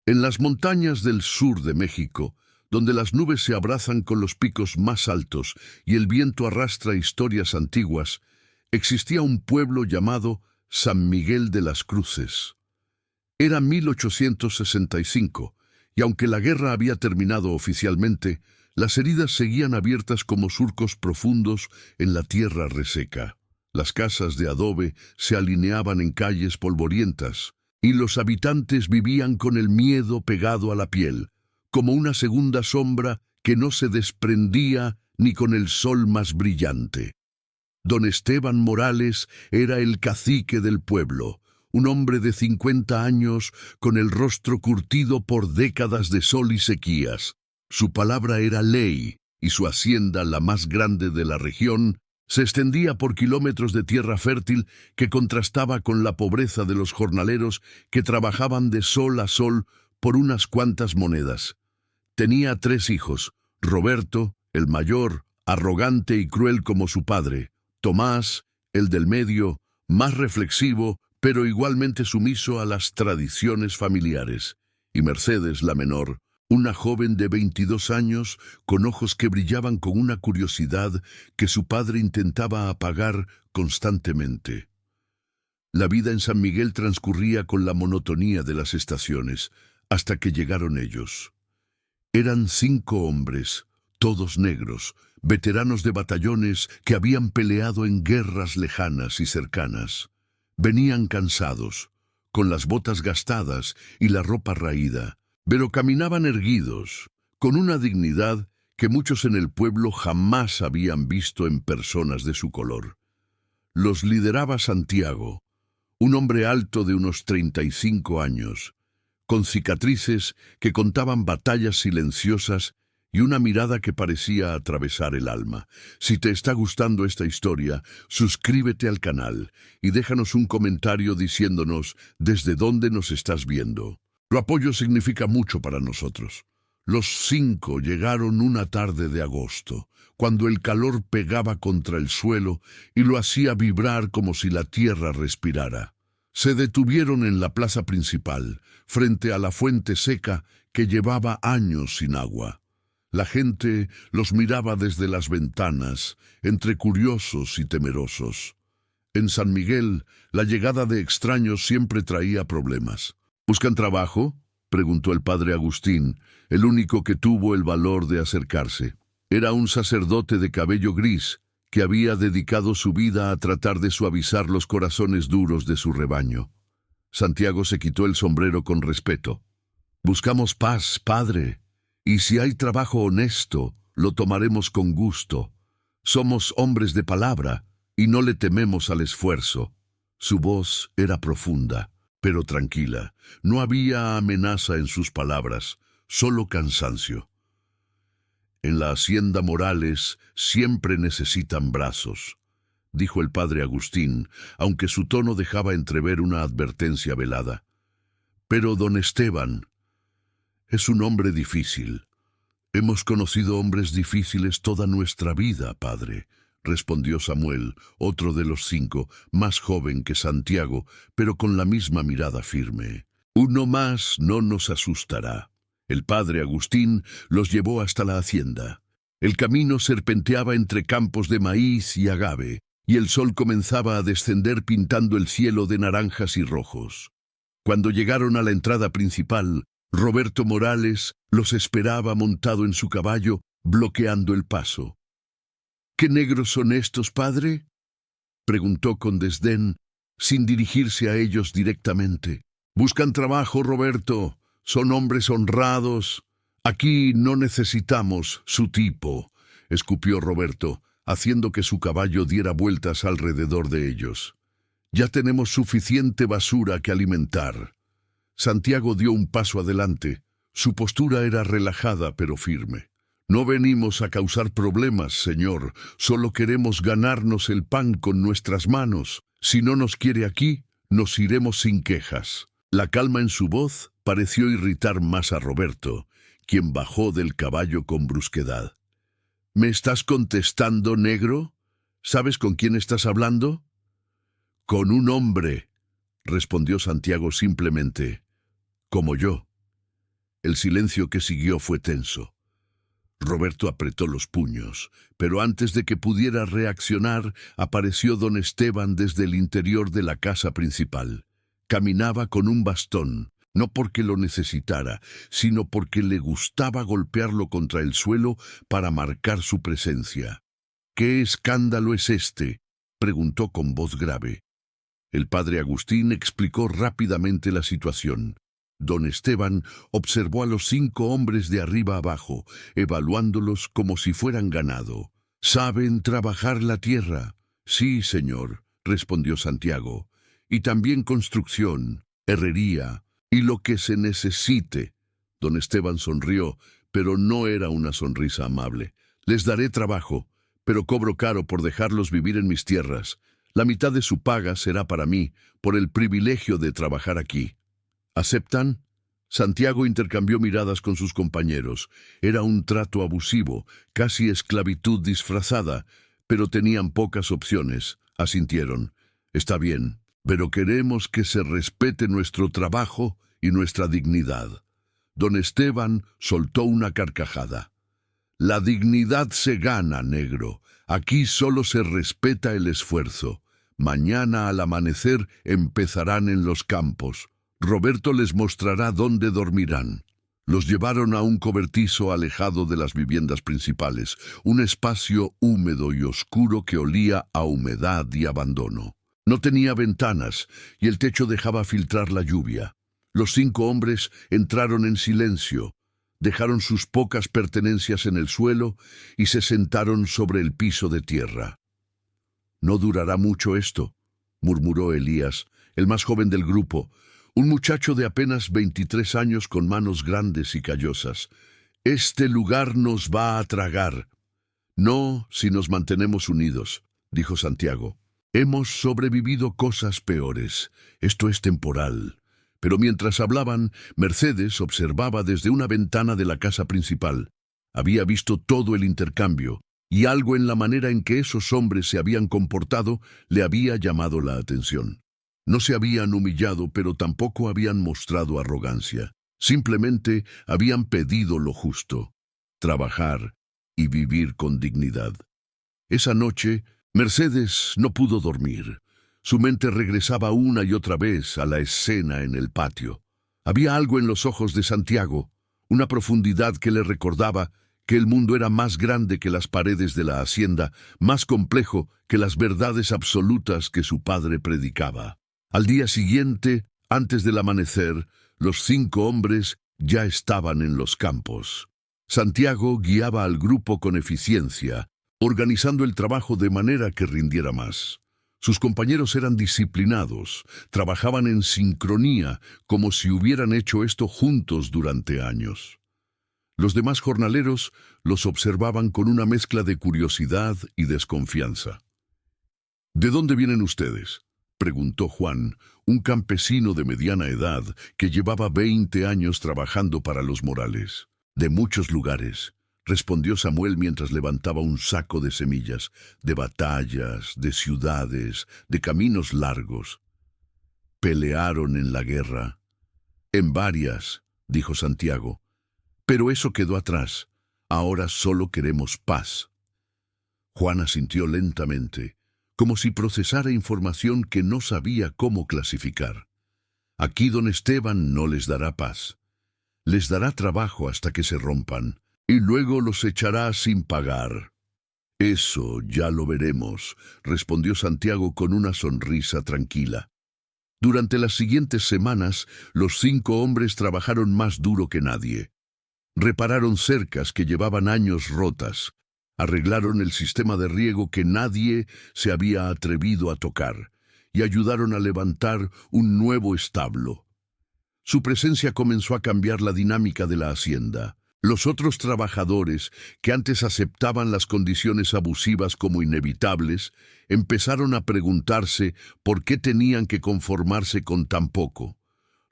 En las montañas del sur de México, donde las nubes se abrazan con los picos más altos y el viento arrastra historias antiguas, existía un pueblo llamado San Miguel de las Cruces. Era 1865, y aunque la guerra había terminado oficialmente, las heridas seguían abiertas como surcos profundos en la tierra reseca. Las casas de adobe se alineaban en calles polvorientas, y los habitantes vivían con el miedo pegado a la piel, como una segunda sombra que no se desprendía ni con el sol más brillante. Don Esteban Morales era el cacique del pueblo, un hombre de 50 años con el rostro curtido por décadas de sol y sequías. Su palabra era ley, y su hacienda, la más grande de la región, se extendía por kilómetros de tierra fértil que contrastaba con la pobreza de los jornaleros que trabajaban de sol a sol por unas cuantas monedas. Tenía 3 hijos: Roberto, el mayor, arrogante y cruel como su padre; Tomás, el del medio, más reflexivo, pero igualmente sumiso a las tradiciones familiares; y Mercedes, la menor, una joven de 22 años, con ojos que brillaban con una curiosidad que su padre intentaba apagar constantemente. La vida en San Miguel transcurría con la monotonía de las estaciones, hasta que llegaron ellos. Eran 5 hombres, todos negros, veteranos de batallones que habían peleado en guerras lejanas y cercanas. Venían cansados, con las botas gastadas y la ropa raída, pero caminaban erguidos, con una dignidad que muchos en el pueblo jamás habían visto en personas de su color. Los lideraba Santiago, un hombre alto de unos 35 años, con cicatrices que contaban batallas silenciosas y una mirada que parecía atravesar el alma. Si te está gustando esta historia, suscríbete al canal y déjanos un comentario diciéndonos desde dónde nos estás viendo. Tu apoyo significa mucho para nosotros. Los 5 llegaron una tarde de agosto, cuando el calor pegaba contra el suelo y lo hacía vibrar como si la tierra respirara. Se detuvieron en la plaza principal, frente a la fuente seca que llevaba años sin agua. La gente los miraba desde las ventanas, entre curiosos y temerosos. En San Miguel, la llegada de extraños siempre traía problemas. ¿Buscan trabajo?, preguntó el padre Agustín, el único que tuvo el valor de acercarse. Era un sacerdote de cabello gris, que había dedicado su vida a tratar de suavizar los corazones duros de su rebaño. Santiago se quitó el sombrero con respeto. «Buscamos paz, padre, y si hay trabajo honesto, lo tomaremos con gusto. Somos hombres de palabra, y no le tememos al esfuerzo». Su voz era profunda, pero tranquila. No había amenaza en sus palabras, solo cansancio. «En la hacienda Morales siempre necesitan brazos», dijo el padre Agustín, aunque su tono dejaba entrever una advertencia velada. «Pero don Esteban es un hombre difícil». «Hemos conocido hombres difíciles toda nuestra vida, padre», respondió Samuel, otro de los 5, más joven que Santiago, pero con la misma mirada firme. «Uno más no nos asustará». El padre Agustín los llevó hasta la hacienda. El camino serpenteaba entre campos de maíz y agave, y el sol comenzaba a descender pintando el cielo de naranjas y rojos. Cuando llegaron a la entrada principal, Roberto Morales los esperaba montado en su caballo, bloqueando el paso. «¿Qué negros son estos, padre?», preguntó con desdén, sin dirigirse a ellos directamente. «Buscan trabajo, Roberto. Son hombres honrados. Aquí no necesitamos su tipo», escupió Roberto, haciendo que su caballo diera vueltas alrededor de ellos. «Ya tenemos suficiente basura que alimentar». Santiago dio un paso adelante. Su postura era relajada pero firme. «No venimos a causar problemas, señor. Solo queremos ganarnos el pan con nuestras manos. Si no nos quiere aquí, nos iremos sin quejas». La calma en su voz pareció irritar más a Roberto, quien bajó del caballo con brusquedad. «¿Me estás contestando, negro? ¿Sabes con quién estás hablando?» «Con un hombre», respondió Santiago simplemente. «Como yo». El silencio que siguió fue tenso. Roberto apretó los puños, pero antes de que pudiera reaccionar, apareció don Esteban desde el interior de la casa principal. Caminaba con un bastón, no porque lo necesitara, sino porque le gustaba golpearlo contra el suelo para marcar su presencia. «¿Qué escándalo es este?», preguntó con voz grave. El padre Agustín explicó rápidamente la situación. Don Esteban observó a los 5 hombres de arriba abajo, evaluándolos como si fueran ganado. «¿Saben trabajar la tierra?». «Sí, señor», respondió Santiago. «Y también construcción, herrería y lo que se necesite». Don Esteban sonrió, pero no era una sonrisa amable. «Les daré trabajo, pero cobro caro por dejarlos vivir en mis tierras. La mitad de su paga será para mí, por el privilegio de trabajar aquí». «¿Aceptan?». Santiago intercambió miradas con sus compañeros. Era un trato abusivo, casi esclavitud disfrazada, pero tenían pocas opciones. Asintieron. «Está bien, pero queremos que se respete nuestro trabajo y nuestra dignidad». Don Esteban soltó una carcajada. «La dignidad se gana, negro. Aquí solo se respeta el esfuerzo. Mañana al amanecer empezarán en los campos. Roberto les mostrará dónde dormirán». Los llevaron a un cobertizo alejado de las viviendas principales, un espacio húmedo y oscuro que olía a humedad y abandono. No tenía ventanas y el techo dejaba filtrar la lluvia. Los 5 hombres entraron en silencio, dejaron sus pocas pertenencias en el suelo y se sentaron sobre el piso de tierra. «No durará mucho esto», murmuró Elías, el más joven del grupo, un muchacho de apenas 23 años con manos grandes y callosas. «Este lugar nos va a tragar». «No, si nos mantenemos unidos», dijo Santiago. «Hemos sobrevivido cosas peores. Esto es temporal». Pero mientras hablaban, Mercedes observaba desde una ventana de la casa principal. Había visto todo el intercambio, y algo en la manera en que esos hombres se habían comportado le había llamado la atención. No se habían humillado, pero tampoco habían mostrado arrogancia. Simplemente habían pedido lo justo: trabajar y vivir con dignidad. Esa noche, Mercedes no pudo dormir. Su mente regresaba una y otra vez a la escena en el patio. Había algo en los ojos de Santiago, una profundidad que le recordaba que el mundo era más grande que las paredes de la hacienda, más complejo que las verdades absolutas que su padre predicaba. Al día siguiente, antes del amanecer, los 5 hombres ya estaban en los campos. Santiago guiaba al grupo con eficiencia, organizando el trabajo de manera que rindiera más. Sus compañeros eran disciplinados, trabajaban en sincronía, como si hubieran hecho esto juntos durante años. Los demás jornaleros los observaban con una mezcla de curiosidad y desconfianza. «¿De dónde vienen ustedes?», preguntó Juan, un campesino de mediana edad que llevaba 20 años trabajando para los Morales. «De muchos lugares», respondió Samuel mientras levantaba un saco de semillas, «de batallas, de ciudades, de caminos largos». «¿Pelearon en la guerra?». «En varias», dijo Santiago. «Pero eso quedó atrás. Ahora solo queremos paz». Juan asintió lentamente, como si procesara información que no sabía cómo clasificar. «Aquí don Esteban no les dará paz. Les dará trabajo hasta que se rompan, y luego los echará sin pagar». «Eso ya lo veremos», respondió Santiago con una sonrisa tranquila. Durante las siguientes semanas, los 5 hombres trabajaron más duro que nadie. Repararon cercas que llevaban años rotas, arreglaron el sistema de riego que nadie se había atrevido a tocar, y ayudaron a levantar un nuevo establo. Su presencia comenzó a cambiar la dinámica de la hacienda. Los otros trabajadores, que antes aceptaban las condiciones abusivas como inevitables, empezaron a preguntarse por qué tenían que conformarse con tan poco.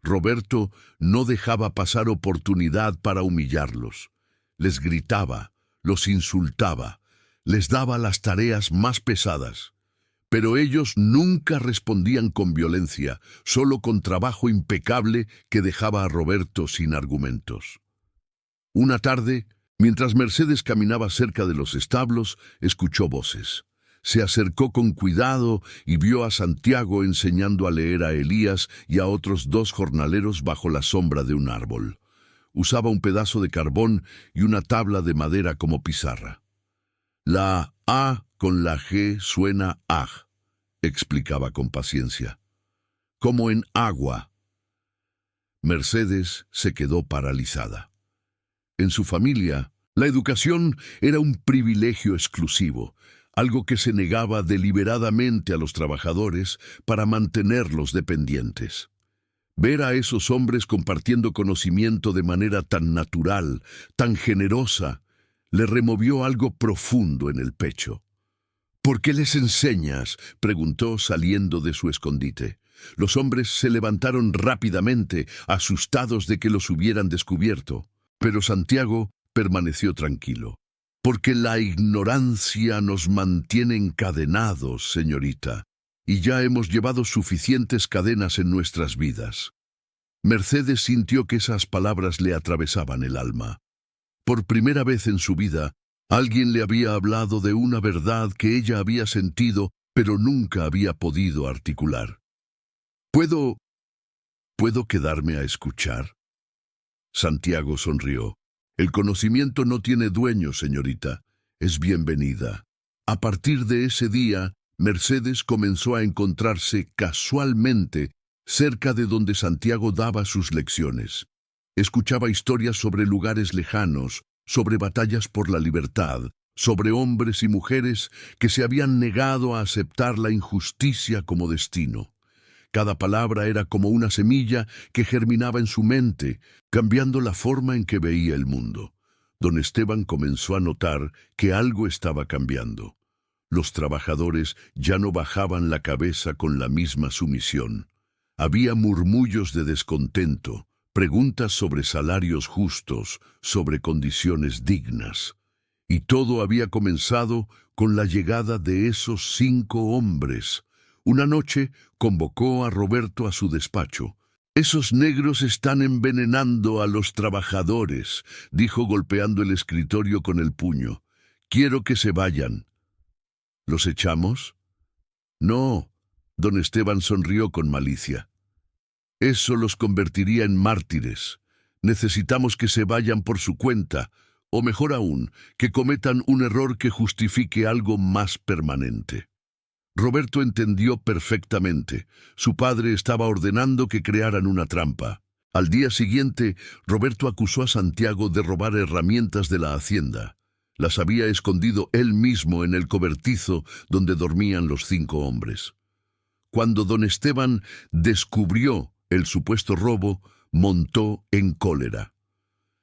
Roberto no dejaba pasar oportunidad para humillarlos. Les gritaba, los insultaba, les daba las tareas más pesadas. Pero ellos nunca respondían con violencia, solo con trabajo impecable que dejaba a Roberto sin argumentos. Una tarde, mientras Mercedes caminaba cerca de los establos, escuchó voces. Se acercó con cuidado y vio a Santiago enseñando a leer a Elías y a otros 2 jornaleros bajo la sombra de un árbol. Usaba un pedazo de carbón y una tabla de madera como pizarra. La A con la G suena ag, explicaba con paciencia. Como en agua. Mercedes se quedó paralizada. En su familia, la educación era un privilegio exclusivo, algo que se negaba deliberadamente a los trabajadores para mantenerlos dependientes. Ver a esos hombres compartiendo conocimiento de manera tan natural, tan generosa, le removió algo profundo en el pecho. «¿Por qué les enseñas?», preguntó saliendo de su escondite. Los hombres se levantaron rápidamente, asustados de que los hubieran descubierto. Pero Santiago permaneció tranquilo. «Porque la ignorancia nos mantiene encadenados, señorita, y ya hemos llevado suficientes cadenas en nuestras vidas». Mercedes sintió que esas palabras le atravesaban el alma. Por primera vez en su vida, alguien le había hablado de una verdad que ella había sentido, pero nunca había podido articular. ¿Puedo quedarme a escuchar?» Santiago sonrió. «El conocimiento no tiene dueño, señorita. Es bienvenida». A partir de ese día, Mercedes comenzó a encontrarse casualmente cerca de donde Santiago daba sus lecciones. Escuchaba historias sobre lugares lejanos, sobre batallas por la libertad, sobre hombres y mujeres que se habían negado a aceptar la injusticia como destino. Cada palabra era como una semilla que germinaba en su mente, cambiando la forma en que veía el mundo. Don Esteban comenzó a notar que algo estaba cambiando. Los trabajadores ya no bajaban la cabeza con la misma sumisión. Había murmullos de descontento, preguntas sobre salarios justos, sobre condiciones dignas. Y todo había comenzado con la llegada de esos 5 hombres. Una noche convocó a Roberto a su despacho. «Esos negros están envenenando a los trabajadores», dijo golpeando el escritorio con el puño. «Quiero que se vayan». «¿Los echamos?» «No», don Esteban sonrió con malicia. «Eso los convertiría en mártires. Necesitamos que se vayan por su cuenta, o mejor aún, que cometan un error que justifique algo más permanente». Roberto entendió perfectamente. Su padre estaba ordenando que crearan una trampa. Al día siguiente, Roberto acusó a Santiago de robar herramientas de la hacienda. Las había escondido él mismo en el cobertizo donde dormían los 5 hombres. Cuando don Esteban descubrió el supuesto robo, montó en cólera.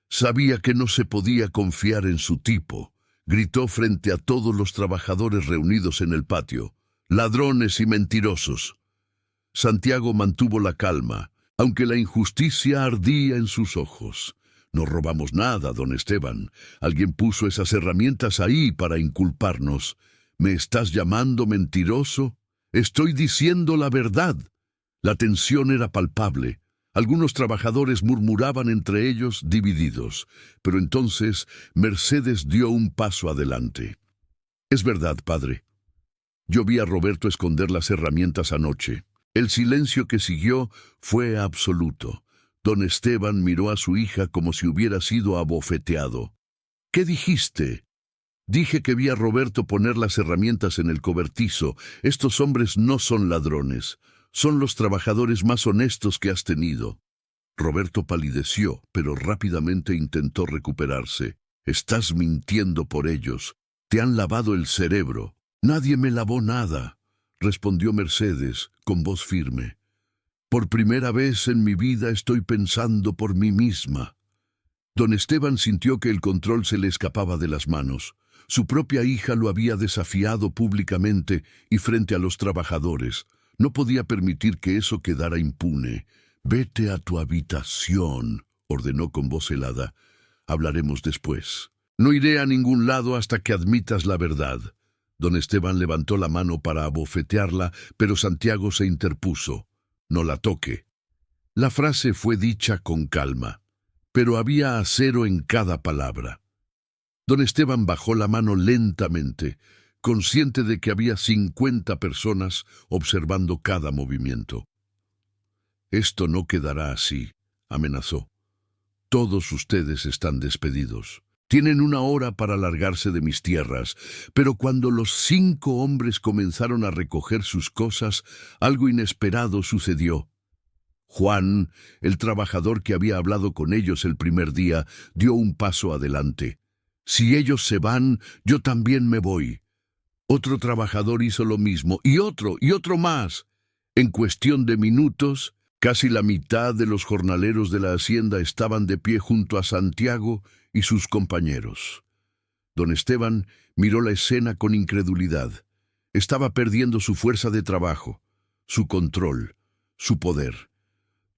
Sabía que no se podía confiar en su tipo. Gritó frente a todos los trabajadores reunidos en el patio. «Ladrones y mentirosos». Santiago mantuvo la calma, aunque la injusticia ardía en sus ojos. «No robamos nada, don Esteban. Alguien puso esas herramientas ahí para inculparnos. ¿Me estás llamando mentiroso? Estoy diciendo la verdad». La tensión era palpable. Algunos trabajadores murmuraban entre ellos divididos, pero entonces Mercedes dio un paso adelante. «Es verdad, padre. Yo vi a Roberto esconder las herramientas anoche». El silencio que siguió fue absoluto. Don Esteban miró a su hija como si hubiera sido abofeteado. «¿Qué dijiste?» «Dije que vi a Roberto poner las herramientas en el cobertizo. Estos hombres no son ladrones. Son los trabajadores más honestos que has tenido». Roberto palideció, pero rápidamente intentó recuperarse. «Estás mintiendo por ellos. Te han lavado el cerebro». «Nadie me lavó nada», respondió Mercedes con voz firme. «Por primera vez en mi vida estoy pensando por mí misma». Don Esteban sintió que el control se le escapaba de las manos. Su propia hija lo había desafiado públicamente y frente a los trabajadores. No podía permitir que eso quedara impune. «Vete a tu habitación», ordenó con voz helada. «Hablaremos después. No iré a ningún lado hasta que admitas la verdad». Don Esteban levantó la mano para abofetearla, pero Santiago se interpuso. «No la toque». La frase fue dicha con calma, pero había acero en cada palabra. Don Esteban bajó la mano lentamente, consciente de que había 50 personas observando cada movimiento. «Esto no quedará así», amenazó. «Todos ustedes están despedidos. Tienen 1 hora para largarse de mis tierras». Pero cuando los 5 hombres comenzaron a recoger sus cosas, algo inesperado sucedió. Juan, el trabajador que había hablado con ellos el primer día, dio un paso adelante. «Si ellos se van, yo también me voy». Otro trabajador hizo lo mismo, y otro más. En cuestión de minutos, casi la mitad de los jornaleros de la hacienda estaban de pie junto a Santiago y sus compañeros. Don Esteban miró la escena con incredulidad. Estaba perdiendo su fuerza de trabajo, su control, su poder.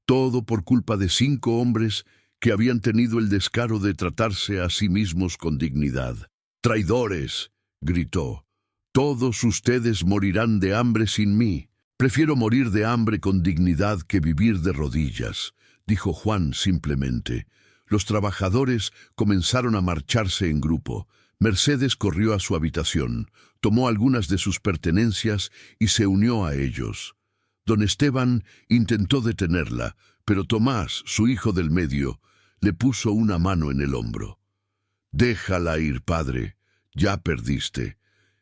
Todo por culpa de 5 hombres que habían tenido el descaro de tratarse a sí mismos con dignidad. «¡Traidores!», gritó. «Todos ustedes morirán de hambre sin mí». «Prefiero morir de hambre con dignidad que vivir de rodillas», dijo Juan simplemente. Los trabajadores comenzaron a marcharse en grupo. Mercedes corrió a su habitación, tomó algunas de sus pertenencias y se unió a ellos. Don Esteban intentó detenerla, pero Tomás, su hijo del medio, le puso una mano en el hombro. «Déjala ir, padre, ya perdiste».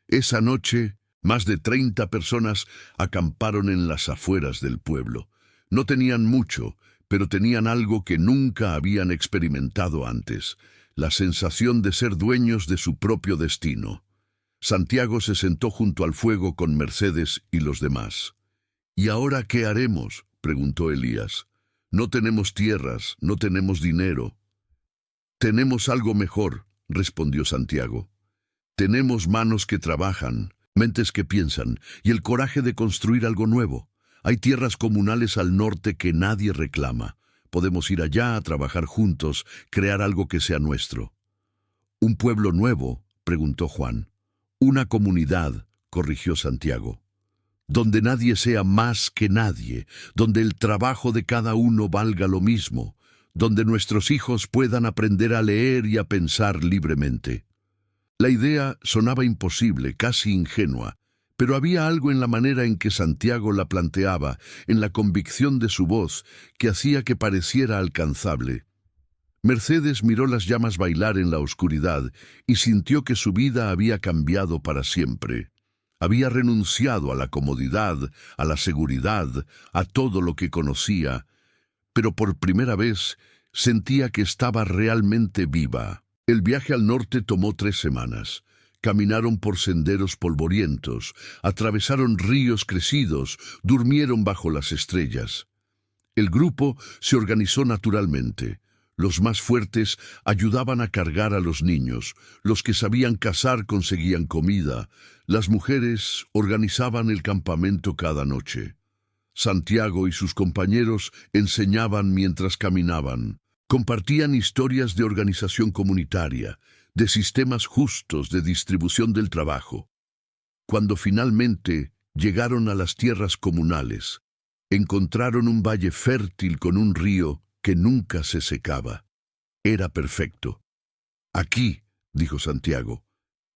Esa noche, más de 30 personas acamparon en las afueras del pueblo. No tenían mucho, pero tenían algo que nunca habían experimentado antes, la sensación de ser dueños de su propio destino. Santiago se sentó junto al fuego con Mercedes y los demás. «¿Y ahora qué haremos?», preguntó Elías. «No tenemos tierras, no tenemos dinero». «Tenemos algo mejor», respondió Santiago. «Tenemos manos que trabajan, mentes que piensan, y el coraje de construir algo nuevo. Hay tierras comunales al norte que nadie reclama. Podemos ir allá a trabajar juntos, crear algo que sea nuestro». «¿Un pueblo nuevo?», preguntó Juan. «Una comunidad», corrigió Santiago. «Donde nadie sea más que nadie, donde el trabajo de cada uno valga lo mismo, donde nuestros hijos puedan aprender a leer y a pensar libremente». La idea sonaba imposible, casi ingenua, pero había algo en la manera en que Santiago la planteaba, en la convicción de su voz, que hacía que pareciera alcanzable. Mercedes miró las llamas bailar en la oscuridad y sintió que su vida había cambiado para siempre. Había renunciado a la comodidad, a la seguridad, a todo lo que conocía, pero por primera vez sentía que estaba realmente viva. El viaje al norte tomó 3 semanas. Caminaron por senderos polvorientos, atravesaron ríos crecidos, durmieron bajo las estrellas. El grupo se organizó naturalmente. Los más fuertes ayudaban a cargar a los niños, los que sabían cazar conseguían comida, las mujeres organizaban el campamento cada noche. Santiago y sus compañeros enseñaban mientras caminaban. Compartían historias de organización comunitaria, de sistemas justos de distribución del trabajo. Cuando finalmente llegaron a las tierras comunales, encontraron un valle fértil con un río que nunca se secaba. Era perfecto. «Aquí», dijo Santiago,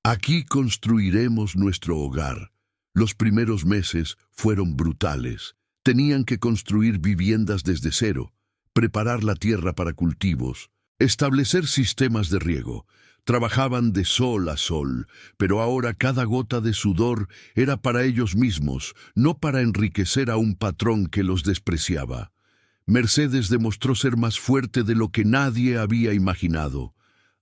«aquí construiremos nuestro hogar». Los primeros meses fueron brutales. Tenían que construir viviendas desde cero, preparar la tierra para cultivos, establecer sistemas de riego. Trabajaban de sol a sol, pero ahora cada gota de sudor era para ellos mismos, no para enriquecer a un patrón que los despreciaba. Mercedes demostró ser más fuerte de lo que nadie había imaginado.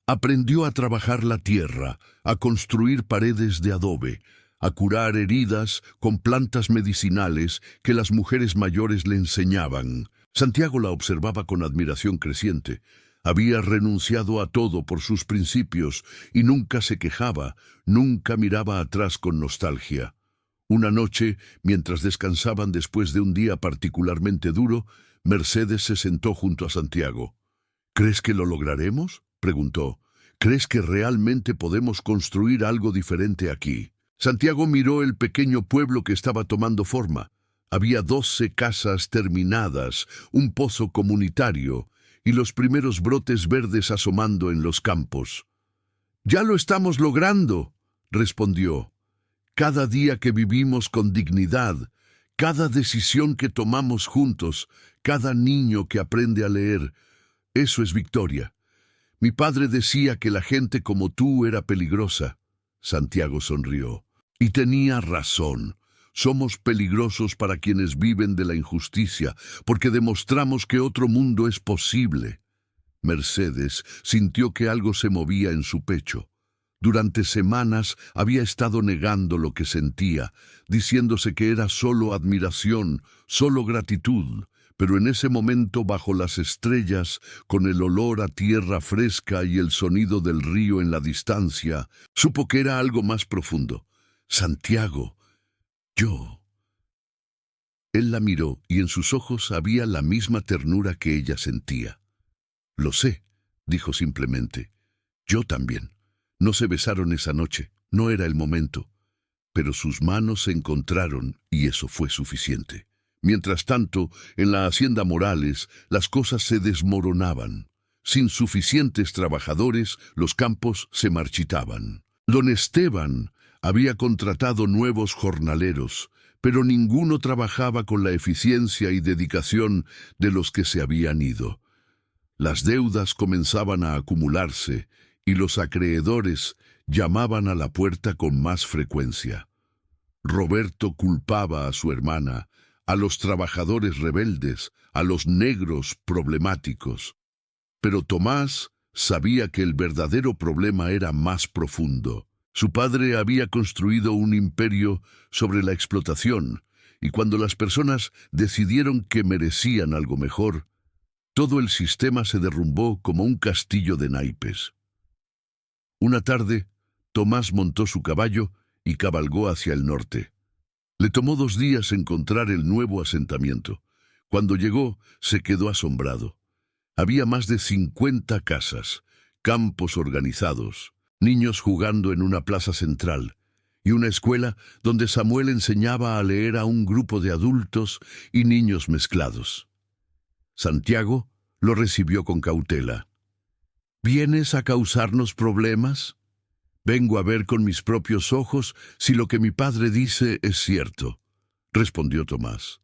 Aprendió a trabajar la tierra, a construir paredes de adobe, a curar heridas con plantas medicinales que las mujeres mayores le enseñaban. Santiago la observaba con admiración creciente. Había renunciado a todo por sus principios y nunca se quejaba, nunca miraba atrás con nostalgia. Una noche, mientras descansaban después de un día particularmente duro, Mercedes se sentó junto a Santiago. «¿Crees que lo lograremos?», preguntó. «¿Crees que realmente podemos construir algo diferente aquí?». Santiago miró el pequeño pueblo que estaba tomando forma. Había 12 casas terminadas, un pozo comunitario y los primeros brotes verdes asomando en los campos. «Ya lo estamos logrando», respondió. «Cada día que vivimos con dignidad, cada decisión que tomamos juntos, cada niño que aprende a leer, eso es victoria. Mi padre decía que la gente como tú era peligrosa». Santiago sonrió. Y tenía razón. Somos peligrosos para quienes viven de la injusticia, porque demostramos que otro mundo es posible. Mercedes sintió que algo se movía en su pecho. Durante semanas había estado negando lo que sentía, diciéndose que era solo admiración, solo gratitud, pero en ese momento, bajo las estrellas, con el olor a tierra fresca y el sonido del río en la distancia, supo que era algo más profundo. «Santiago, yo». Él la miró y en sus ojos había la misma ternura que ella sentía. «Lo sé», dijo simplemente. «Yo también». No se besaron esa noche, no era el momento, pero sus manos se encontraron y eso fue suficiente. Mientras tanto, en la hacienda Morales, las cosas se desmoronaban. Sin suficientes trabajadores, los campos se marchitaban. Don Esteban había contratado nuevos jornaleros, pero ninguno trabajaba con la eficiencia y dedicación de los que se habían ido. Las deudas comenzaban a acumularse y los acreedores llamaban a la puerta con más frecuencia. Roberto culpaba a su hermana, a los trabajadores rebeldes, a los negros problemáticos. Pero Tomás sabía que el verdadero problema era más profundo. Su padre había construido un imperio sobre la explotación, y cuando las personas decidieron que merecían algo mejor, todo el sistema se derrumbó como un castillo de naipes. Una tarde, Tomás montó su caballo y cabalgó hacia el norte. Le tomó 2 días encontrar el nuevo asentamiento. Cuando llegó, se quedó asombrado. Había más de 50 casas, campos organizados, niños jugando en una plaza central y una escuela donde Samuel enseñaba a leer a un grupo de adultos y niños mezclados. Santiago lo recibió con cautela. «¿Vienes a causarnos problemas? Vengo a ver con mis propios ojos si lo que mi padre dice es cierto», respondió Tomás.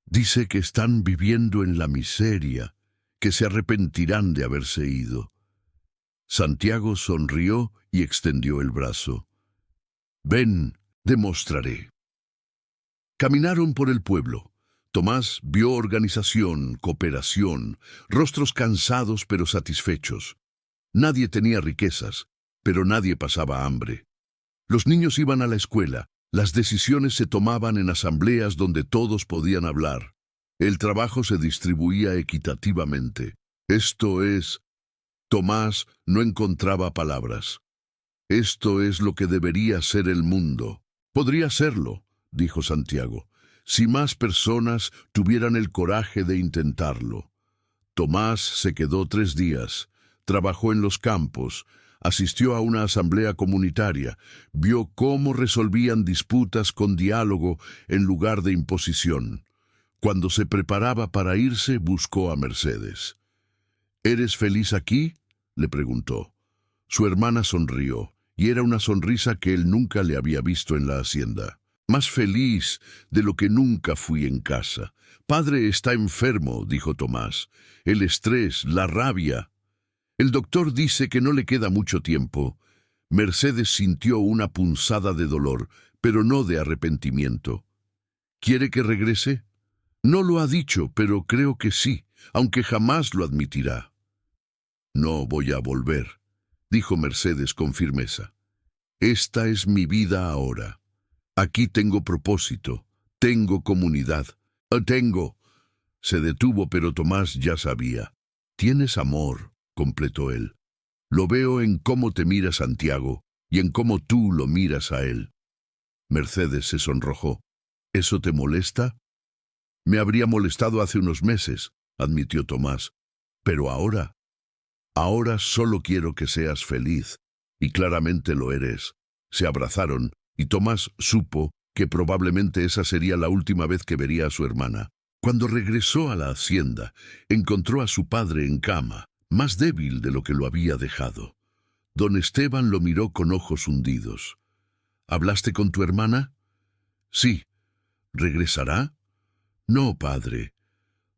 «Dice que están viviendo en la miseria, que se arrepentirán de haberse ido». Santiago sonrió y extendió el brazo. «Ven, demostraré». Caminaron por el pueblo. Tomás vio organización, cooperación, rostros cansados pero satisfechos. Nadie tenía riquezas, pero nadie pasaba hambre. Los niños iban a la escuela, las decisiones se tomaban en asambleas donde todos podían hablar. El trabajo se distribuía equitativamente. Tomás no encontraba palabras. «Esto es lo que debería ser el mundo». «Podría serlo», dijo Santiago, «si más personas tuvieran el coraje de intentarlo». Tomás se quedó 3 días, trabajó en los campos, asistió a una asamblea comunitaria, vio cómo resolvían disputas con diálogo en lugar de imposición. Cuando se preparaba para irse, buscó a Mercedes. «¿Eres feliz aquí?», le preguntó. Su hermana sonrió, y era una sonrisa que él nunca le había visto en la hacienda. «Más feliz de lo que nunca fui en casa. Padre está enfermo», dijo Tomás. «El estrés, la rabia. El doctor dice que no le queda mucho tiempo». Mercedes sintió una punzada de dolor, pero no de arrepentimiento. «¿Quiere que regrese?». «No lo ha dicho, pero creo que sí, aunque jamás lo admitirá». «No voy a volver», dijo Mercedes con firmeza. «Esta es mi vida ahora. Aquí tengo propósito, tengo comunidad. Tengo». Se detuvo, pero Tomás ya sabía. «Tienes amor», completó él. «Lo veo en cómo te mira Santiago y en cómo tú lo miras a él». Mercedes se sonrojó. «¿Eso te molesta?». «Me habría molestado hace unos meses», admitió Tomás. «Pero ahora solo quiero que seas feliz». Y claramente lo eres. Se abrazaron y Tomás supo que probablemente esa sería la última vez que vería a su hermana. Cuando regresó a la hacienda, encontró a su padre en cama, más débil de lo que lo había dejado. Don Esteban lo miró con ojos hundidos. ¿Hablaste con tu hermana? Sí. ¿Regresará? No, padre.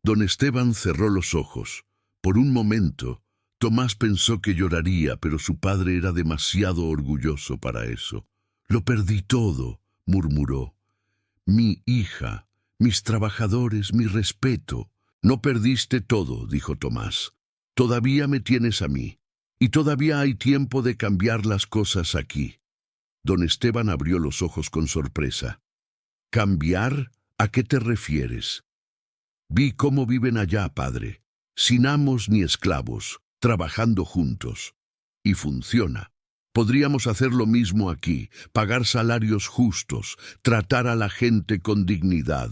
Don Esteban cerró los ojos. Por un momento, Tomás pensó que lloraría, pero su padre era demasiado orgulloso para eso. Lo perdí todo, murmuró. Mi hija, mis trabajadores, mi respeto. No perdiste todo, dijo Tomás. Todavía me tienes a mí, y todavía hay tiempo de cambiar las cosas aquí. Don Esteban abrió los ojos con sorpresa. ¿Cambiar? ¿A qué te refieres? Vi cómo viven allá, padre, sin amos ni esclavos, trabajando juntos. Y funciona. Podríamos hacer lo mismo aquí, pagar salarios justos, tratar a la gente con dignidad.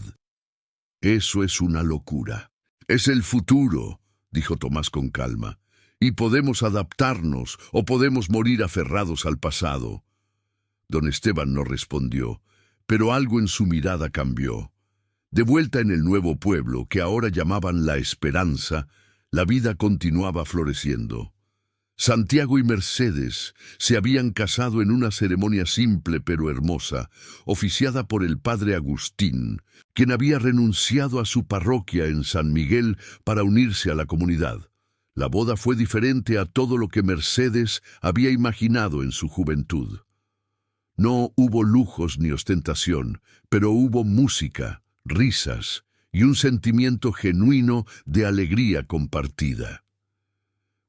Eso es una locura. Es el futuro, dijo Tomás con calma, y podemos adaptarnos o podemos morir aferrados al pasado. Don Esteban no respondió, pero algo en su mirada cambió. De vuelta en el nuevo pueblo, que ahora llamaban La Esperanza, la vida continuaba floreciendo. Santiago y Mercedes se habían casado en una ceremonia simple pero hermosa, oficiada por el padre Agustín, quien había renunciado a su parroquia en San Miguel para unirse a la comunidad. La boda fue diferente a todo lo que Mercedes había imaginado en su juventud. No hubo lujos ni ostentación, pero hubo música, risas y un sentimiento genuino de alegría compartida.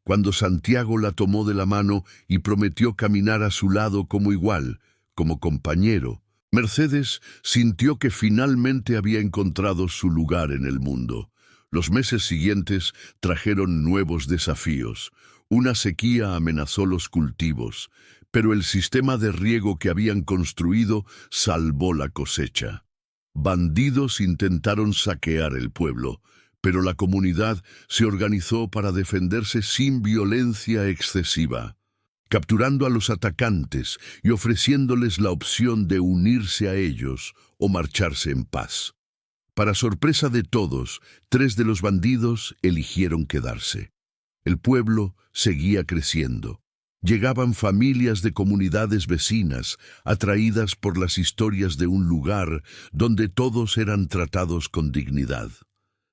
Cuando Santiago la tomó de la mano y prometió caminar a su lado como igual, como compañero, Mercedes sintió que finalmente había encontrado su lugar en el mundo. Los meses siguientes trajeron nuevos desafíos. Una sequía amenazó los cultivos, pero el sistema de riego que habían construido salvó la cosecha. Bandidos intentaron saquear el pueblo, pero la comunidad se organizó para defenderse sin violencia excesiva, capturando a los atacantes y ofreciéndoles la opción de unirse a ellos o marcharse en paz. Para sorpresa de todos, 3 de los bandidos eligieron quedarse. El pueblo seguía creciendo. Llegaban familias de comunidades vecinas, atraídas por las historias de un lugar donde todos eran tratados con dignidad.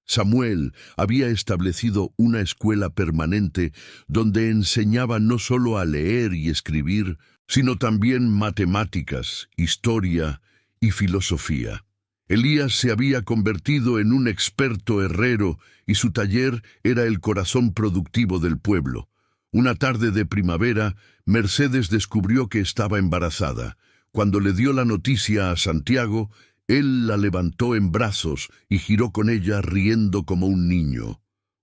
Samuel había establecido una escuela permanente donde enseñaba no solo a leer y escribir, sino también matemáticas, historia y filosofía. Elías se había convertido en un experto herrero y su taller era el corazón productivo del pueblo. Una tarde de primavera, Mercedes descubrió que estaba embarazada. Cuando le dio la noticia a Santiago, él la levantó en brazos y giró con ella riendo como un niño.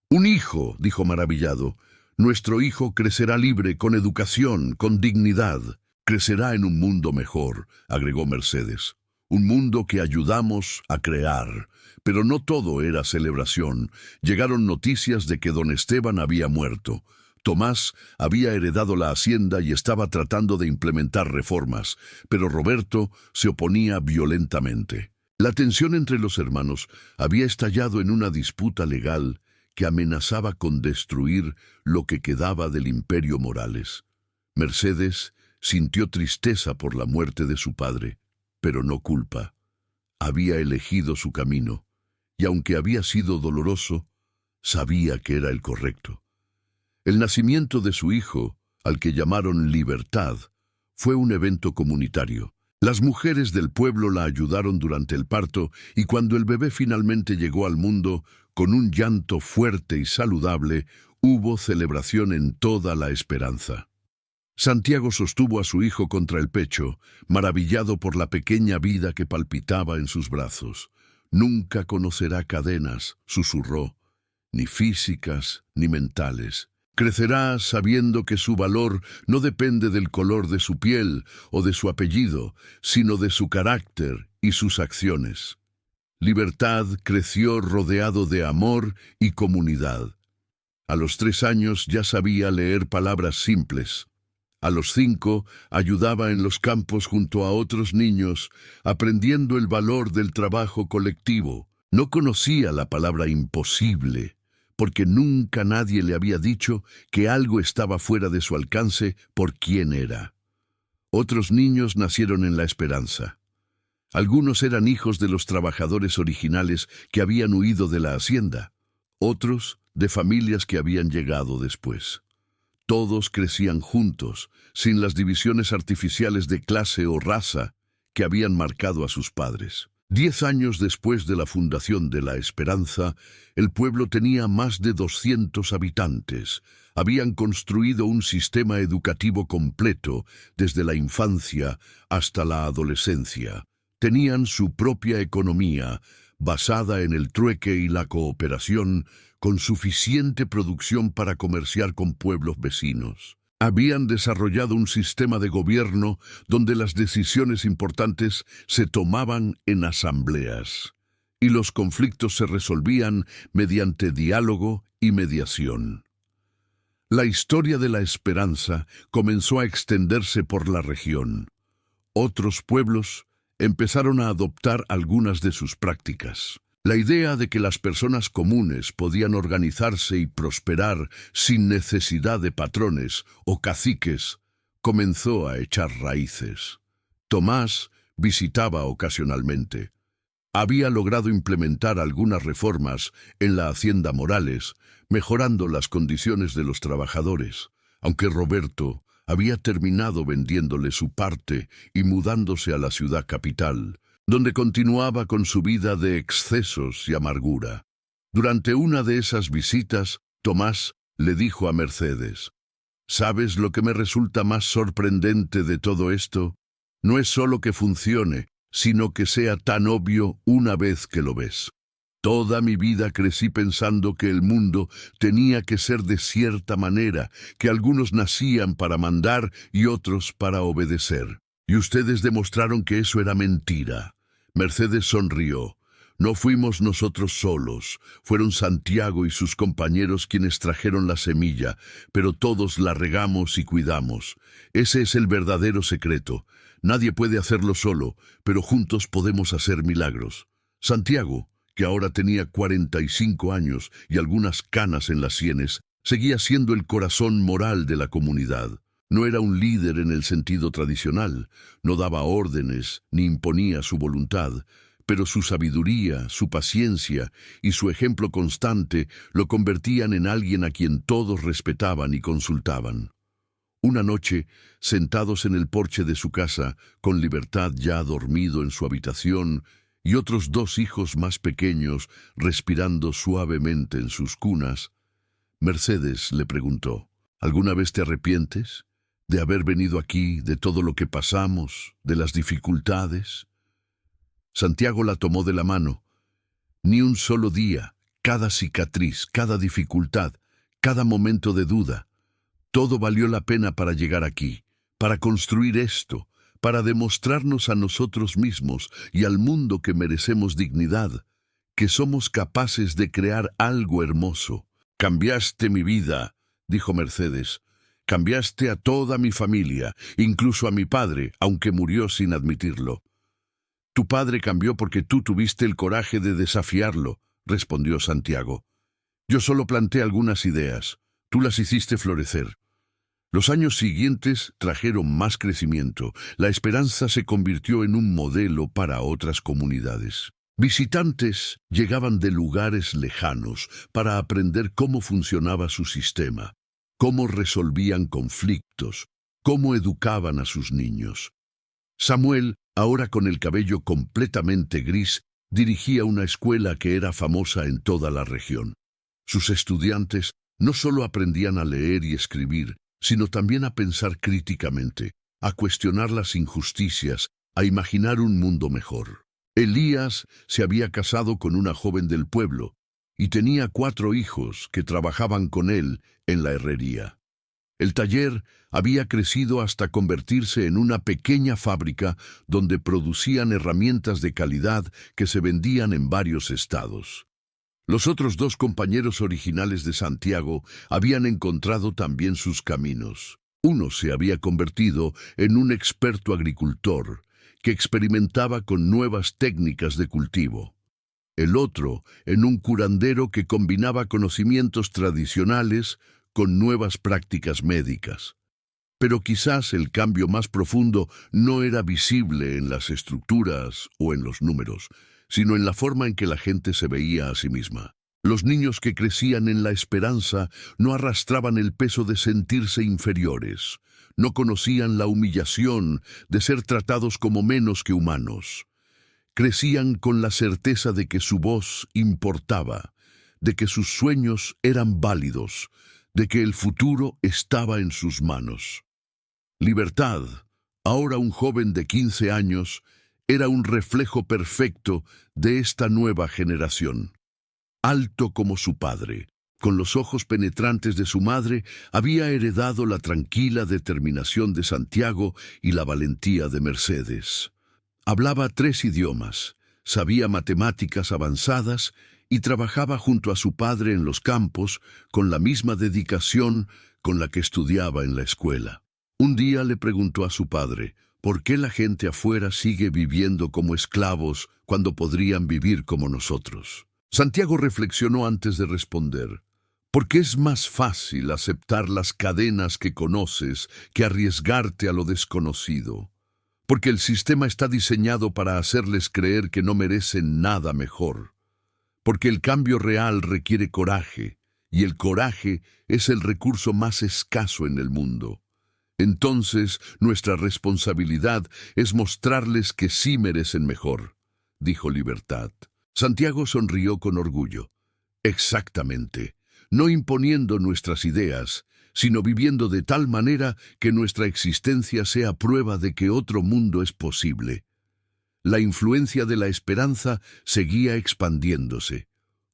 «Un hijo», dijo maravillado. «Nuestro hijo crecerá libre, con educación, con dignidad. Crecerá en un mundo mejor», agregó Mercedes. «Un mundo que ayudamos a crear». Pero no todo era celebración. Llegaron noticias de que don Esteban había muerto. Tomás había heredado la hacienda y estaba tratando de implementar reformas, pero Roberto se oponía violentamente. La tensión entre los hermanos había estallado en una disputa legal que amenazaba con destruir lo que quedaba del imperio Morales. Mercedes sintió tristeza por la muerte de su padre, pero no culpa. Había elegido su camino, y aunque había sido doloroso, sabía que era el correcto. El nacimiento de su hijo, al que llamaron Libertad, fue un evento comunitario. Las mujeres del pueblo la ayudaron durante el parto y cuando el bebé finalmente llegó al mundo, con un llanto fuerte y saludable, hubo celebración en toda La Esperanza. Santiago sostuvo a su hijo contra el pecho, maravillado por la pequeña vida que palpitaba en sus brazos. «Nunca conocerá cadenas», susurró, «ni físicas ni mentales. Crecerá sabiendo que su valor no depende del color de su piel o de su apellido, sino de su carácter y sus acciones». Libertad creció rodeado de amor y comunidad. A los 3 años ya sabía leer palabras simples. A los 5, ayudaba en los campos junto a otros niños, aprendiendo el valor del trabajo colectivo. No conocía la palabra imposible, porque nunca nadie le había dicho que algo estaba fuera de su alcance por quién era. Otros niños nacieron en la esperanza. Algunos eran hijos de los trabajadores originales que habían huido de la hacienda, otros de familias que habían llegado después. Todos crecían juntos, sin las divisiones artificiales de clase o raza que habían marcado a sus padres. 10 años después de la fundación de La Esperanza, el pueblo tenía más de 200 habitantes. Habían construido un sistema educativo completo desde la infancia hasta la adolescencia. Tenían su propia economía, basada en el trueque y la cooperación, con suficiente producción para comerciar con pueblos vecinos. Habían desarrollado un sistema de gobierno donde las decisiones importantes se tomaban en asambleas y los conflictos se resolvían mediante diálogo y mediación. La historia de La Esperanza comenzó a extenderse por la región. Otros pueblos empezaron a adoptar algunas de sus prácticas. La idea de que las personas comunes podían organizarse y prosperar sin necesidad de patrones o caciques comenzó a echar raíces. Tomás visitaba ocasionalmente. Había logrado implementar algunas reformas en la hacienda Morales, mejorando las condiciones de los trabajadores, aunque Roberto había terminado vendiéndole su parte y mudándose a la ciudad capital, donde continuaba con su vida de excesos y amargura. Durante una de esas visitas, Tomás le dijo a Mercedes: «¿Sabes lo que me resulta más sorprendente de todo esto? No es solo que funcione, sino que sea tan obvio una vez que lo ves. Toda mi vida crecí pensando que el mundo tenía que ser de cierta manera, que algunos nacían para mandar y otros para obedecer. Y ustedes demostraron que eso era mentira». Mercedes sonrió. «No fuimos nosotros solos, fueron Santiago y sus compañeros quienes trajeron la semilla, pero todos la regamos y cuidamos. Ese es el verdadero secreto. Nadie puede hacerlo solo, pero juntos podemos hacer milagros». Santiago, que ahora tenía 45 años y algunas canas en las sienes, seguía siendo el corazón moral de la comunidad. No era un líder en el sentido tradicional, no daba órdenes ni imponía su voluntad, pero su sabiduría, su paciencia y su ejemplo constante lo convertían en alguien a quien todos respetaban y consultaban. Una noche, sentados en el porche de su casa, con Libertad ya dormido en su habitación y otros 2 hijos más pequeños respirando suavemente en sus cunas, Mercedes le preguntó: «¿Alguna vez te arrepientes de haber venido aquí, de todo lo que pasamos, de las dificultades?» Santiago la tomó de la mano. «Ni un solo día, cada cicatriz, cada dificultad, cada momento de duda. Todo valió la pena para llegar aquí, para construir esto, para demostrarnos a nosotros mismos y al mundo que merecemos dignidad, que somos capaces de crear algo hermoso. Cambiaste mi vida», dijo Mercedes. «Cambiaste a toda mi familia, incluso a mi padre, aunque murió sin admitirlo». «Tu padre cambió porque tú tuviste el coraje de desafiarlo», respondió Santiago. «Yo solo planté algunas ideas. Tú las hiciste florecer». Los años siguientes trajeron más crecimiento. La Esperanza se convirtió en un modelo para otras comunidades. Visitantes llegaban de lugares lejanos para aprender cómo funcionaba su sistema, cómo resolvían conflictos, cómo educaban a sus niños. Samuel, ahora con el cabello completamente gris, dirigía una escuela que era famosa en toda la región. Sus estudiantes no solo aprendían a leer y escribir, sino también a pensar críticamente, a cuestionar las injusticias, a imaginar un mundo mejor. Elías se había casado con una joven del pueblo y tenía 4 hijos que trabajaban con él en la herrería. El taller había crecido hasta convertirse en una pequeña fábrica donde producían herramientas de calidad que se vendían en varios estados. Los otros 2 compañeros originales de Santiago habían encontrado también sus caminos. Uno se había convertido en un experto agricultor que experimentaba con nuevas técnicas de cultivo. El otro en un curandero que combinaba conocimientos tradicionales con nuevas prácticas médicas. Pero quizás el cambio más profundo no era visible en las estructuras o en los números, sino en la forma en que la gente se veía a sí misma. Los niños que crecían en la esperanza no arrastraban el peso de sentirse inferiores, no conocían la humillación de ser tratados como menos que humanos. Crecían con la certeza de que su voz importaba, de que sus sueños eran válidos, de que el futuro estaba en sus manos. Libertad, ahora un joven de 15 años, era un reflejo perfecto de esta nueva generación. Alto como su padre, con los ojos penetrantes de su madre, había heredado la tranquila determinación de Santiago y la valentía de Mercedes. Hablaba 3 idiomas, sabía matemáticas avanzadas y trabajaba junto a su padre en los campos con la misma dedicación con la que estudiaba en la escuela. Un día le preguntó a su padre, ¿por qué la gente afuera sigue viviendo como esclavos cuando podrían vivir como nosotros? Santiago reflexionó antes de responder, porque es más fácil aceptar las cadenas que conoces que arriesgarte a lo desconocido. Porque el sistema está diseñado para hacerles creer que no merecen nada mejor. Porque el cambio real requiere coraje, y el coraje es el recurso más escaso en el mundo. Entonces, nuestra responsabilidad es mostrarles que sí merecen mejor, dijo Libertad. Santiago sonrió con orgullo. Exactamente, no imponiendo nuestras ideas, sino viviendo de tal manera que nuestra existencia sea prueba de que otro mundo es posible. La influencia de la esperanza seguía expandiéndose.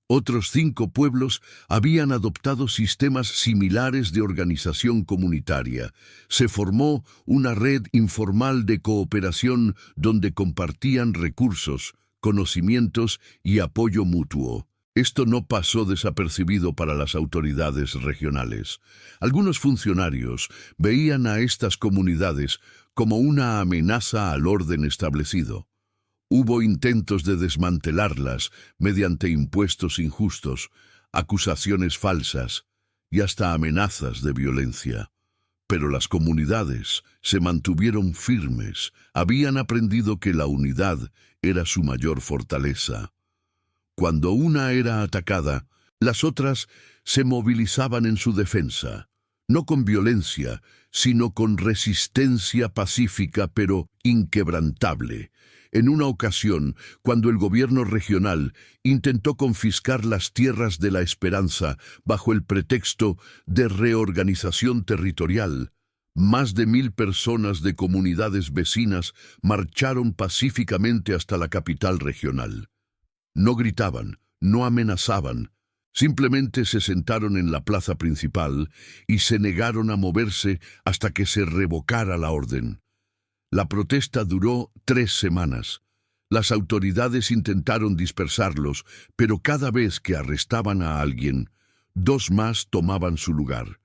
Otros 5 pueblos habían adoptado sistemas similares de organización comunitaria. Se formó una red informal de cooperación donde compartían recursos, conocimientos y apoyo mutuo. Esto no pasó desapercibido para las autoridades regionales. Algunos funcionarios veían a estas comunidades como una amenaza al orden establecido. Hubo intentos de desmantelarlas mediante impuestos injustos, acusaciones falsas y hasta amenazas de violencia. Pero las comunidades se mantuvieron firmes, habían aprendido que la unidad era su mayor fortaleza. Cuando una era atacada, las otras se movilizaban en su defensa, no con violencia, sino con resistencia pacífica pero inquebrantable. En una ocasión, cuando el gobierno regional intentó confiscar las tierras de la Esperanza bajo el pretexto de reorganización territorial, más de 1000 personas de comunidades vecinas marcharon pacíficamente hasta la capital regional. No gritaban, no amenazaban, simplemente se sentaron en la plaza principal y se negaron a moverse hasta que se revocara la orden. La protesta duró 3 semanas. Las autoridades intentaron dispersarlos, pero cada vez que arrestaban a alguien, 2 más tomaban su lugar.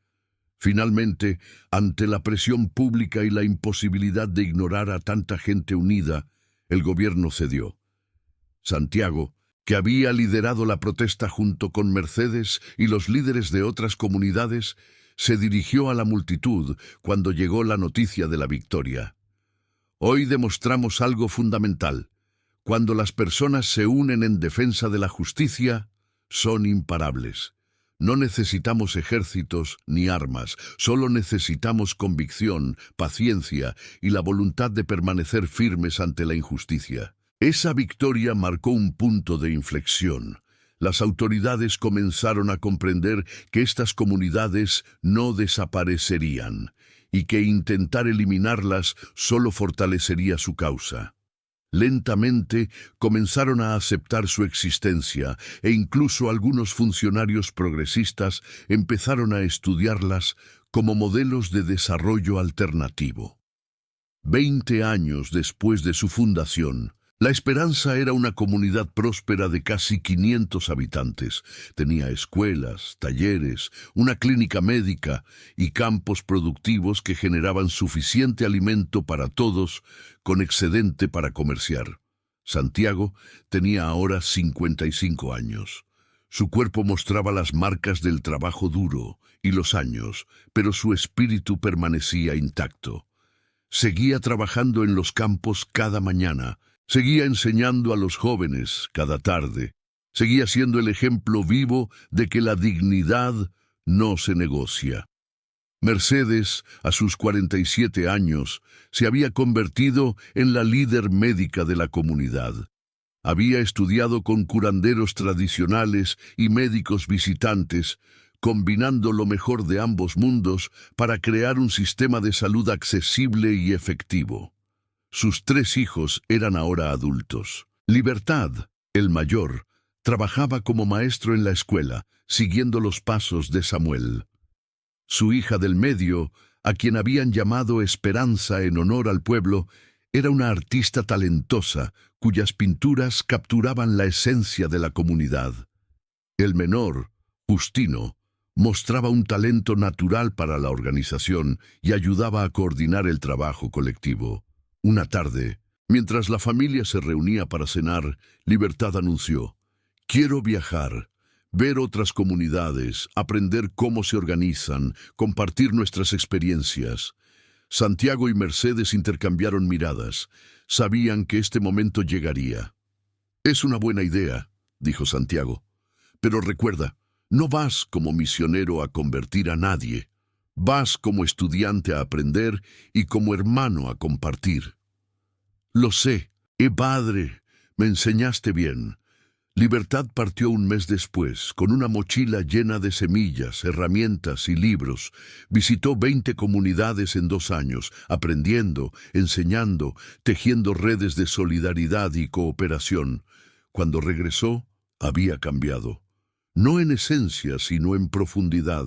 Finalmente, ante la presión pública y la imposibilidad de ignorar a tanta gente unida, el gobierno cedió. Santiago, que había liderado la protesta junto con Mercedes y los líderes de otras comunidades, se dirigió a la multitud cuando llegó la noticia de la victoria. Hoy demostramos algo fundamental. Cuando las personas se unen en defensa de la justicia, son imparables. No necesitamos ejércitos ni armas, solo necesitamos convicción, paciencia y la voluntad de permanecer firmes ante la injusticia. Esa victoria marcó un punto de inflexión. Las autoridades comenzaron a comprender que estas comunidades no desaparecerían y que intentar eliminarlas solo fortalecería su causa. Lentamente comenzaron a aceptar su existencia e incluso algunos funcionarios progresistas empezaron a estudiarlas como modelos de desarrollo alternativo. 20 años después de su fundación, La Esperanza era una comunidad próspera de casi 500 habitantes. Tenía escuelas, talleres, una clínica médica y campos productivos que generaban suficiente alimento para todos, con excedente para comerciar. Santiago tenía ahora 55 años. Su cuerpo mostraba las marcas del trabajo duro y los años, pero su espíritu permanecía intacto. Seguía trabajando en los campos cada mañana. Seguía enseñando a los jóvenes cada tarde. Seguía siendo el ejemplo vivo de que la dignidad no se negocia. Mercedes, a sus 47 años, se había convertido en la líder médica de la comunidad. Había estudiado con curanderos tradicionales y médicos visitantes, combinando lo mejor de ambos mundos para crear un sistema de salud accesible y efectivo. Sus 3 hijos eran ahora adultos. Libertad, el mayor, trabajaba como maestro en la escuela, siguiendo los pasos de Samuel. Su hija del medio, a quien habían llamado Esperanza en honor al pueblo, era una artista talentosa, cuyas pinturas capturaban la esencia de la comunidad. El menor, Justino, mostraba un talento natural para la organización y ayudaba a coordinar el trabajo colectivo. Una tarde, mientras la familia se reunía para cenar, Libertad anunció: «Quiero viajar, ver otras comunidades, aprender cómo se organizan, compartir nuestras experiencias». Santiago y Mercedes intercambiaron miradas. Sabían que este momento llegaría. «Es una buena idea», dijo Santiago. «Pero recuerda, no vas como misionero a convertir a nadie. Vas como estudiante a aprender y como hermano a compartir». «Lo sé, padre, me enseñaste bien». Libertad partió un mes después, con una mochila llena de semillas, herramientas y libros. Visitó 20 comunidades en 2 años, aprendiendo, enseñando, tejiendo redes de solidaridad y cooperación. Cuando regresó, había cambiado. No en esencia, sino en profundidad.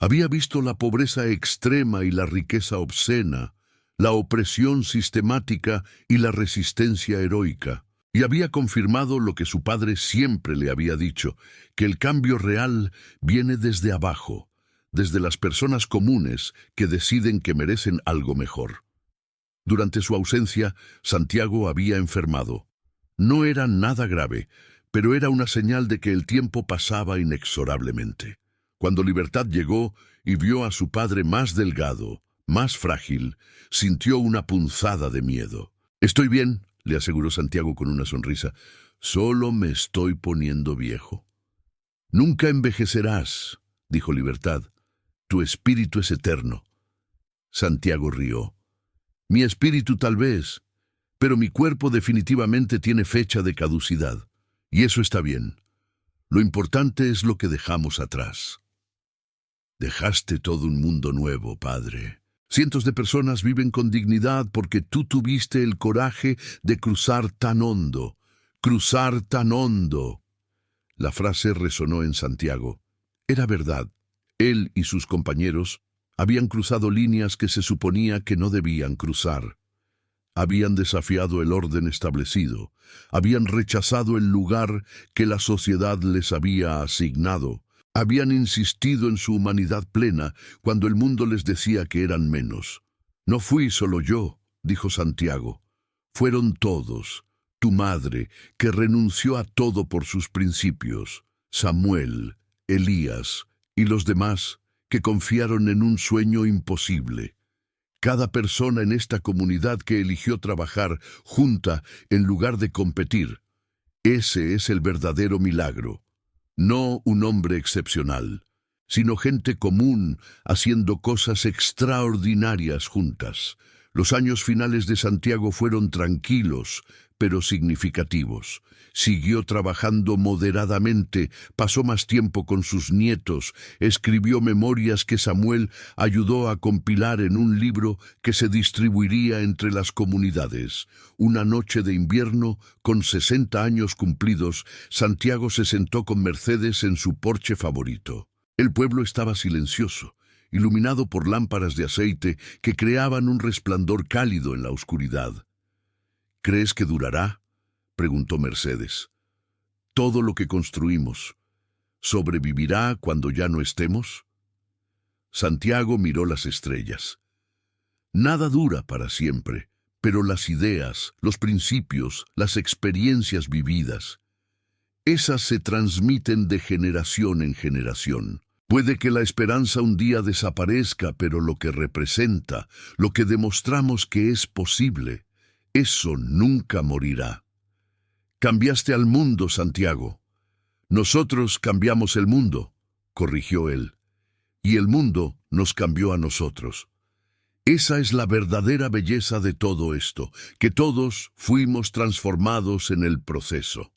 Había visto la pobreza extrema y la riqueza obscena, la opresión sistemática y la resistencia heroica. Y había confirmado lo que su padre siempre le había dicho, que el cambio real viene desde abajo, desde las personas comunes que deciden que merecen algo mejor. Durante su ausencia, Santiago había enfermado. No era nada grave, pero era una señal de que el tiempo pasaba inexorablemente. Cuando Libertad llegó y vio a su padre más delgado, más frágil, sintió una punzada de miedo. «Estoy bien», le aseguró Santiago con una sonrisa. «Solo me estoy poniendo viejo». «Nunca envejecerás», dijo Libertad. «Tu espíritu es eterno». Santiago rió. «Mi espíritu tal vez, pero mi cuerpo definitivamente tiene fecha de caducidad. Y eso está bien. Lo importante es lo que dejamos atrás». «Dejaste todo un mundo nuevo, padre. Cientos de personas viven con dignidad porque tú tuviste el coraje de cruzar tan hondo. Cruzar tan hondo». La frase resonó en Santiago. Era verdad. Él y sus compañeros habían cruzado líneas que se suponía que no debían cruzar. Habían desafiado el orden establecido. Habían rechazado el lugar que la sociedad les había asignado. Habían insistido en su humanidad plena cuando el mundo les decía que eran menos. «No fui solo yo», dijo Santiago. «Fueron todos. Tu madre, que renunció a todo por sus principios. Samuel, Elías y los demás, que confiaron en un sueño imposible. Cada persona en esta comunidad que eligió trabajar junta en lugar de competir. Ese es el verdadero milagro. No un hombre excepcional, sino gente común haciendo cosas extraordinarias juntas». Los años finales de Santiago fueron tranquilos, pero significativos. Siguió trabajando moderadamente, pasó más tiempo con sus nietos, escribió memorias que Samuel ayudó a compilar en un libro que se distribuiría entre las comunidades. Una noche de invierno, con 60 años cumplidos, Santiago se sentó con Mercedes en su porche favorito. El pueblo estaba silencioso, iluminado por lámparas de aceite que creaban un resplandor cálido en la oscuridad. «¿Crees que durará?», preguntó Mercedes. ¿Todo lo que construimos sobrevivirá cuando ya no estemos? Santiago miró las estrellas. Nada dura para siempre, pero las ideas, los principios, las experiencias vividas, esas se transmiten de generación en generación. Puede que la esperanza un día desaparezca, pero lo que representa, lo que demostramos que es posible, eso nunca morirá. Cambiaste al mundo, Santiago. Nosotros cambiamos el mundo, corrigió él, y el mundo nos cambió a nosotros. Esa es la verdadera belleza de todo esto, que todos fuimos transformados en el proceso.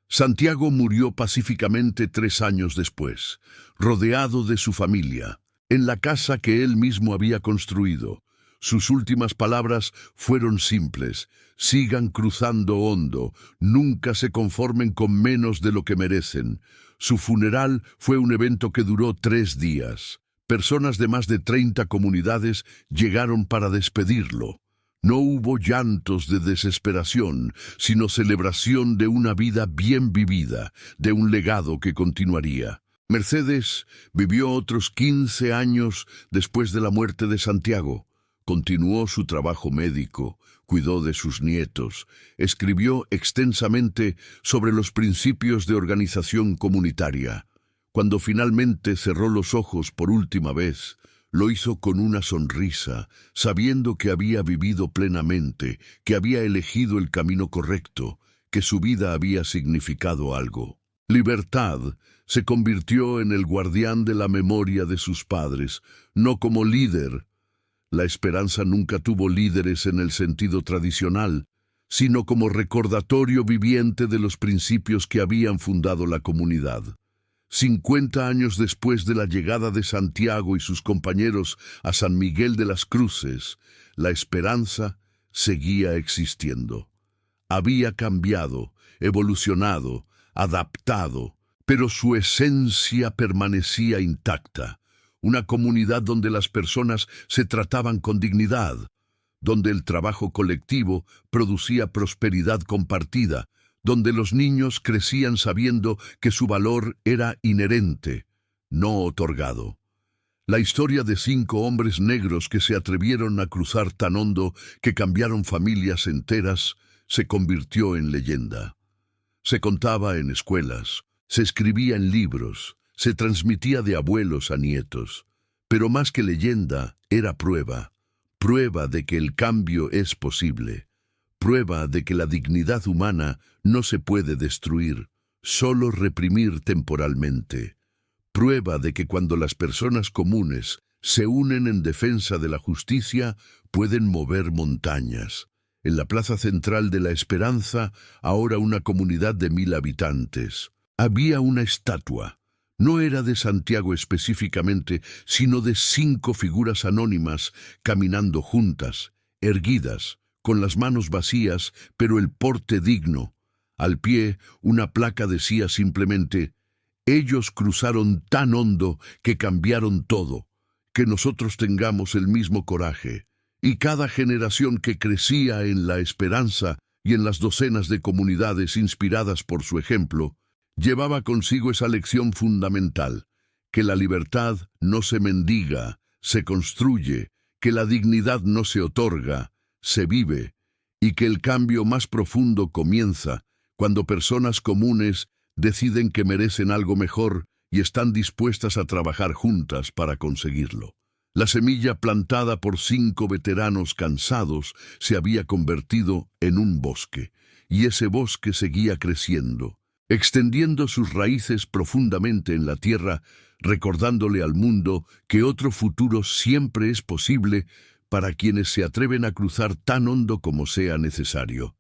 Santiago murió pacíficamente 3 años después, rodeado de su familia, en la casa que él mismo había construido. Sus últimas palabras fueron simples: sigan cruzando hondo, nunca se conformen con menos de lo que merecen. Su funeral fue un evento que duró 3 días. Personas de más de 30 comunidades llegaron para despedirlo. No hubo llantos de desesperación, sino celebración de una vida bien vivida, de un legado que continuaría. Mercedes vivió otros 15 años después de la muerte de Santiago. Continuó su trabajo médico, cuidó de sus nietos, escribió extensamente sobre los principios de organización comunitaria. Cuando finalmente cerró los ojos por última vez, lo hizo con una sonrisa, sabiendo que había vivido plenamente, que había elegido el camino correcto, que su vida había significado algo. Libertad se convirtió en el guardián de la memoria de sus padres, no como líder. La esperanza nunca tuvo líderes en el sentido tradicional, sino como recordatorio viviente de los principios que habían fundado la comunidad. 50 años después de la llegada de Santiago y sus compañeros a San Miguel de las Cruces, la esperanza seguía existiendo. Había cambiado, evolucionado, adaptado, pero su esencia permanecía intacta. Una comunidad donde las personas se trataban con dignidad, donde el trabajo colectivo producía prosperidad compartida, donde los niños crecían sabiendo que su valor era inherente, no otorgado. La historia de 5 hombres negros que se atrevieron a cruzar tan hondo que cambiaron familias enteras se convirtió en leyenda. Se contaba en escuelas, se escribía en libros, se transmitía de abuelos a nietos, pero más que leyenda era prueba de que el cambio es posible. Prueba de que la dignidad humana no se puede destruir, solo reprimir temporalmente. Prueba de que cuando las personas comunes se unen en defensa de la justicia, pueden mover montañas. En la plaza central de La Esperanza, ahora una comunidad de 1000 habitantes, había una estatua. No era de Santiago específicamente, sino de 5 figuras anónimas caminando juntas, erguidas, con las manos vacías, pero el porte digno. Al pie, una placa decía simplemente: ellos cruzaron tan hondo que cambiaron todo, que nosotros tengamos el mismo coraje. Y cada generación que crecía en la esperanza y en las docenas de comunidades inspiradas por su ejemplo, llevaba consigo esa lección fundamental: que la libertad no se mendiga, se construye, que la dignidad no se otorga, se vive, y que el cambio más profundo comienza cuando personas comunes deciden que merecen algo mejor y están dispuestas a trabajar juntas para conseguirlo. La semilla plantada por 5 veteranos cansados se había convertido en un bosque, y ese bosque seguía creciendo, extendiendo sus raíces profundamente en la tierra, recordándole al mundo que otro futuro siempre es posible para quienes se atreven a cruzar tan hondo como sea necesario.